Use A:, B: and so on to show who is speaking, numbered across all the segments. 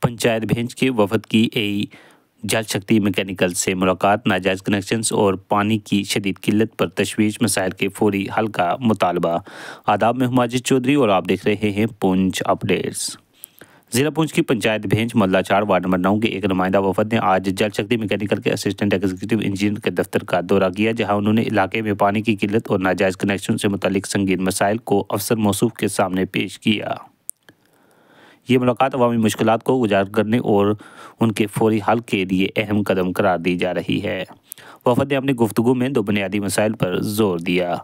A: पंचायत भेंज के वफद की जल शक्ति मैकेनिकल से मुलाकात, नाजायज़ कनेक्शंस और पानी की शदीद किल्लत पर तशवीश, मसाइल के फौरी हल का मुतालबा। आदाब में माजिद चौधरी और आप देख रहे हैं पुंछ अपडेट्स। जिला पुंछ की पंचायत भेंज मोहल्ला 4 वार्ड नंबर 9 के एक नुमाइंदा वफद ने आज जल शक्ति मैकेनिकल के असिस्टेंट एग्जीक्यूटिव इंजीनियर के दफ्तर का दौरा किया, जहां उन्होंने इलाके में पानी की किल्लत और नाजायज़ कनेक्शन से मुतालिक संगीन मसाइल को अफसर मौसूफ के सामने पेश किया। ये मुलाकात अवामी मुश्किलात को उजागर करने और उनके फौरी हल के लिए अहम कदम करार दी जा रही है। वफद ने अपनी गुफ्तगू में 2 बुनियादी मसाइल पर जोर दिया।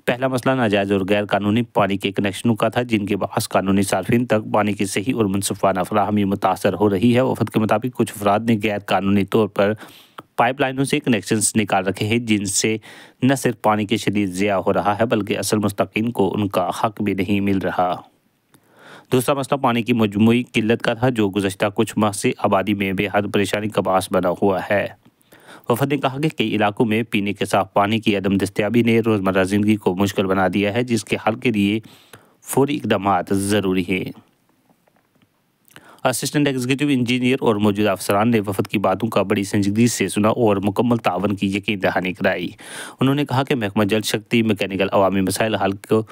A: पहला मसला नाजायज़ और गैर कानूनी पानी के कनेक्शनों का था, जिनके बास कानूनी सार्फिन तक पानी की सही और मुनसिफाना फराहमी मुतासर हो रही है। वफद के मुताबिक कुछ अफराद ने गैर कानूनी तौर पर पाइपलाइनों से कनेक्शंस निकाल रखे हैं, जिनसे न सिर्फ पानी की शदीद ज़िया हो रहा है बल्कि असल मुस्तकीन को उनका हक भी नहीं मिल रहा। दूसरा मसला पानी की मजमूई किल्लत का था, जो गुज़श्ता कुछ माह से आबादी में बेहद परेशानी का बास बना हुआ है। वफद ने कहा कि कई इलाकों में पीने के साफ पानी की अदम दस्तयाबी ने रोज़मर्रा ज़िंदगी को मुश्किल बना दिया है, जिसके हल के लिए फौरी इक़दामात ज़रूरी हैं। असिस्टेंट एग्जीक्यूटिव इंजीनियर और मौजूदा अफसरान ने वफद की बातों का बड़ी संजीदगी से सुना और मुकम्मल तावन की यकीन दहानी कराई। उन्होंने कहा कि महकमा जल शक्ति मैकेनिकल अवामी मसाइल हल को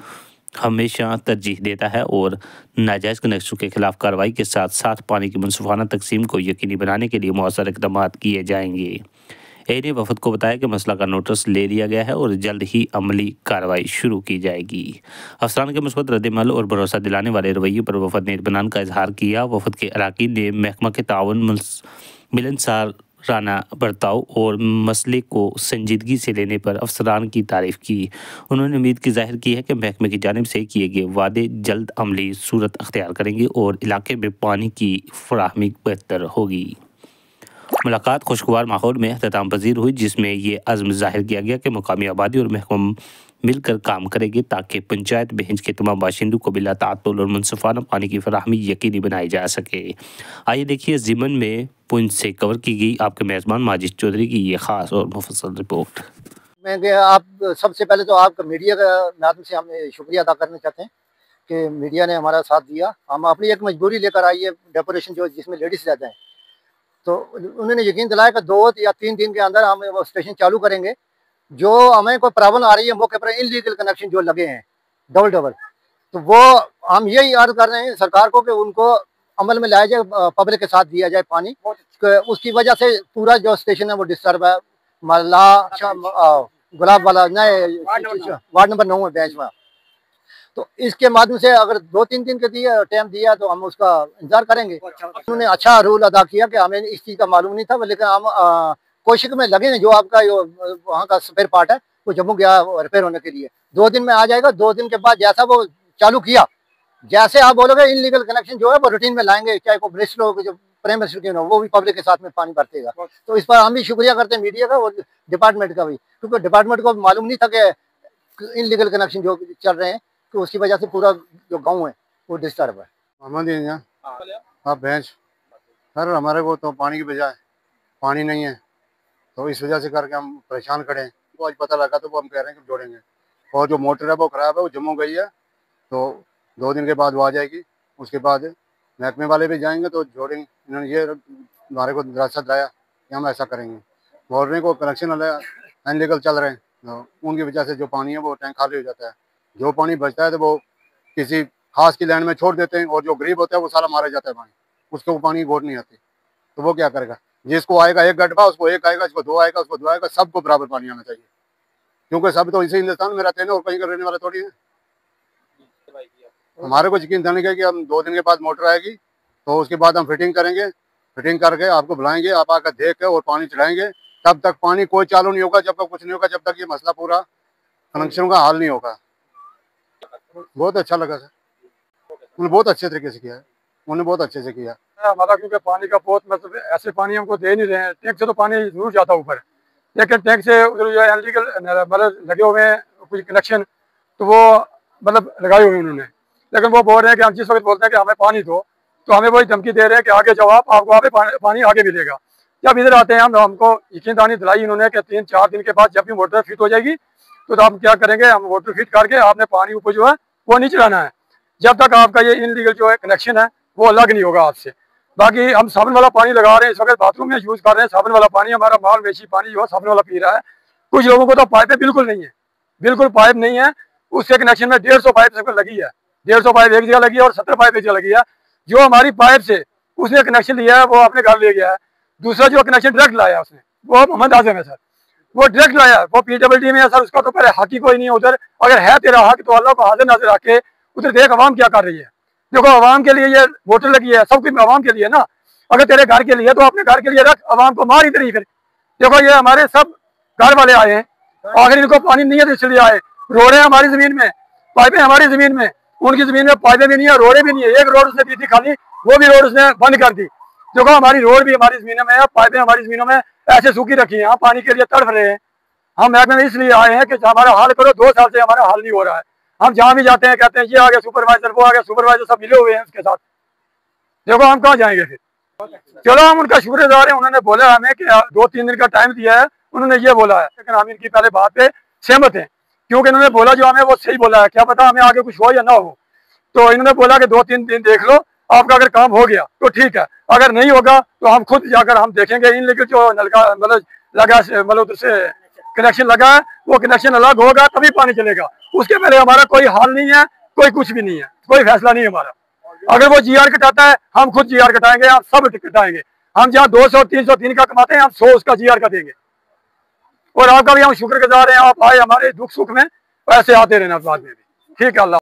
A: हमेशा तरजीह देता है और नाजायज़ कनेक्शन के खिलाफ कार्रवाई के साथ साथ पानी की मुनसिफाना तकसीम को यकीनी बनाने के लिए मौसर इक़दाम किए जाएंगे। ने वफद को बताया कि मसला का नोटिस ले लिया गया है और जल्द ही अमली कार्रवाई शुरू की जाएगी। अफसरान के मुस्बत रद्द-ए-अमल और भरोसा दिलाने वाले रवैये पर वफद ने इत्मीनान का इजहार किया। वफद के अराकीन ने महकमा के ताउन, मिलनसार राना बर्ताव और मसले को संजीदगी से लेने पर अफसरान की तारीफ की। उन्होंने उम्मीद की जाहिर की है कि महकमे की जानिब से किए गए वादे जल्द अमली सूरत अख्तियार करेंगे और इलाके में पानी की फराहमी बेहतर होगी। मुलाकात खुशगवार माहौल में अख्ताम पजीर हुई, जिसमें ये अज़्म जाहिर किया गया कि मुकामी आबादी और महकमा मिलकर काम करेंगे ताकि पंचायत भेंज के तमाम बाशिंदों को बिला तातुल और मुनसिफाना पानी की फराहमी यकीनी बनाई जा सके। आइए देखिए ज़िमन में पुंछ से कवर की गई आपके मेज़बान माजिद चौधरी की ये ख़ास और मुफस्सल रिपोर्ट।
B: मैं आप सबसे पहले तो आपका मीडिया का माध्यम से हम शुक्रिया अदा करना चाहते हैं कि मीडिया ने हमारा साथ दिया। हम अपनी एक मजबूरी लेकर आई है, डेकोरेशन जो जिसमें लेडीज़ रहते हैं, तो उन्होंने यकीन दिलाया कि 2 या 3 दिन के अंदर हम वो स्टेशन चालू करेंगे। जो हमें कोई प्रॉब्लम आ रही है मौके पर इनलीगल कनेक्शन जो लगे हैं डबल, तो वो हम यही अर्ज कर रहे हैं सरकार को कि उनको अमल में लाया जाए, पब्लिक के साथ दिया जाए पानी। उसकी वजह से पूरा जो स्टेशन है वो डिस्टर्ब है। मल्ला गुलाब वाला नए वार्ड नंबर 9 में बेंच में, तो इसके माध्यम से अगर 2-3 दिन के दिए टाइम दिया तो हम उसका इंतजार करेंगे। उन्होंने अच्छा रोल अदा किया कि हमें इस चीज़ का मालूम नहीं था, लेकिन हम कोशिश में लगे हैं। जो आपका वहाँ का स्पेयर पार्ट है वो जम्मू गया रिपेयर होने के लिए, 2 दिन में आ जाएगा। 2 दिन के बाद जैसा वो चालू किया, जैसे आप बोलोगे इनलीगल कनेक्शन जो है वो रूटीन में लाएंगे, चाहे को मिनिस्टर हो, जो प्राइम मिनिस्टर क्यों हो, वो भी पब्लिक के साथ में पानी भरतेगा। तो इस पर हम भी शुक्रिया करते हैं मीडिया का और डिपार्टमेंट का भी, क्योंकि डिपार्टमेंट को मालूम नहीं था कि इनलीगल कनेक्शन जो चल रहे हैं, तो उसकी वजह से पूरा जो गाँव है वो डिस्टर्ब है।
C: हाँ भैंस सर, हमारे को तो पानी की बजाय पानी नहीं है, तो इस वजह से करके हम परेशान खड़े हैं। तो आज पता लगा तो वो हम कह रहे हैं कि जोड़ेंगे, और जो मोटर है वो ख़राब है, वो जम्मू गई है, तो 2 दिन के बाद वो आ जाएगी। उसके बाद महकमे वाले भी जाएंगे तो जोड़ेंगे। इन्होंने ये हमारे को दरासा दिलाया कि हम ऐसा करेंगे। बोल रहे हैं को कनेक्शन अनलीगल चल रहे हैं, तो उनकी वजह से जो पानी है वो टैंक खाली हो जाता है। जो पानी बचता है तो वो किसी खास की लैंड में छोड़ देते हैं, और जो गरीब होता है वो सारा मारा जाता है पानी, उसको वो पानी गौर नहीं आती। तो वो क्या करेगा? जिसको आएगा 1 गड्ढा उसको 1 आएगा, जिसको 2 आएगा उसको 2 आएगा, सबको बराबर पानी आना चाहिए, क्योंकि सब तो इसी हिंदुस्तान में रहते हैं और कहीं का रहने वाला थोड़ी है। हमारे को यकीन था कि हम 2 दिन के बाद मोटर आएगी, तो उसके बाद हम फिटिंग करेंगे। फिटिंग करके आपको बुलाएंगे, आप आकर देख के और पानी चढ़ाएंगे। तब तक पानी कोई चालू नहीं होगा, जब तक कुछ नहीं होगा, जब तक ये मसला पूरा कनेक्शन का हल नहीं होगा। बहुत अच्छा लगा सर, उन्होंने बहुत अच्छे तरीके से किया है, उन्होंने बहुत अच्छे से किया
D: हमारा, क्योंकि पानी का बहुत मतलब ऐसे पानी हमको दे नहीं रहे हैं। टैंक से तो पानी जरूर जाता ऊपर, लेकिन टैंक से उधर जो इनलीगल मतलब लगे हुए हैं कुछ कनेक्शन, तो वो मतलब लगाए हुए उन्होंने, लेकिन वो बोल रहे हैं कि हम जिस वक्त बोलते हैं कि हमें पानी दो, तो हमें वही धमकी दे रहे हैं कि आगे जाओ, आपको आगे पानी आगे मिलेगा। जब इधर आते हैं हमको यकीन दहानी दिलाई उन्होंने कि 3-4 दिन के बाद जब भी मोटर फिट हो जाएगी तो हम क्या करेंगे, हम मोटर फिट करके आपने पानी ऊपर जो है वो नहीं चलाना है, जब तक आपका ये इनलीगल जो है कनेक्शन है वो अलग नहीं होगा आपसे। बाकी हम साबुन वाला पानी लगा रहे हैं, इस वक्त बाथरूम में यूज कर रहे हैं साबुन वाला पानी, हमारा माल वेशी पानी जो है साबुन वाला पी रहा है। कुछ लोगों को तो पाइपें बिल्कुल नहीं है, बिल्कुल पाइप नहीं है, उसके कनेक्शन में 150 पाइप सबको लगी है, 150 पाइप एक जगह लगी है और 70 पाइप एक जगह लगी है। जो हमारी पाइप से उसने कनेक्शन लिया है वो अपने घर ले गया है। दूसरा जो कनेक्शन डायरेक्ट लाया उसने वो मोहम्मद आजम है सर, वो डायरेक्ट लाया, वो PWD में है सर, उसका तो पहले हक ही कोई नहीं है उधर। अगर है तेरा हक तो अल्लाह को हाजिर नाजिर रखे, उधर देख अवाम क्या कर रही है। देखो अवाम के लिए ये वोटर लगी है, सब कुछ अवाम के लिए ना, अगर तेरे घर के लिए तो अपने घर के लिए रख, अवाम को मार इधर ही। फिर देखो ये हमारे सब घर वाले आए हैं, आखिर इनको पानी नहीं है तो इसलिए आए। रोडें हमारी जमीन में, पाइपें हमारी जमीन में, उनकी जमीन में पाइपें भी नहीं है, रोडें भी नहीं है। एक रोड उसने दी थी खाली, वो भी रोड उसने बंद कर दी। देखो हमारी रोड भी हमारी जमीनों में है, पाइपें हमारी जमीनों में ऐसे सूखी रखी है, हम पानी के लिए तड़फ रहे हैं। हम महकमे में इसलिए आए हैं कि हमारा हाल करो, 2 साल से हमारा हाल नहीं हो रहा है। हम जहाँ भी जाते हैं कहते हैं ये आ गया सुपरवाइजर, वो आ गया सुपरवाइजर, सब मिले हुए हैं उसके साथ। देखो हम कहाँ जाएंगे फिर। चलो हम उनका शुक्रगुजार हैं, उन्होंने बोला हमें कि 2-3 दिन का टाइम दिया है, उन्होंने ये बोला है, लेकिन हम इनकी पहले बात पे सहमत हैं, क्योंकि इन्होंने बोला जो हमें वो सही बोला है। क्या पता हमें आगे कुछ हो या ना हो, तो इन्होंने बोला कि 2-3 दिन देख लो, आपका अगर काम हो गया तो ठीक है, अगर नहीं होगा तो हम खुद जाकर हम देखेंगे। इन लेकिन जो नलका मतलब लगा मतलब उधर से कनेक्शन लगा है वो कनेक्शन अलग होगा तभी पानी चलेगा, उसके पहले हमारा कोई हाल नहीं है, कोई कुछ भी नहीं है, कोई फैसला नहीं है हमारा। अगर वो GR कटाता है हम खुद GR कटाएंगे, हम सब कटाएंगे। हम जहाँ 200-303 का कमाते हैं हम 100 उसका GR का देंगे। और आपका भी हम शुक्रगुजार हैं, आप आए हमारे दुख सुख में, ऐसे आते रहना बाद में भी। ठीक है, अल्लाह।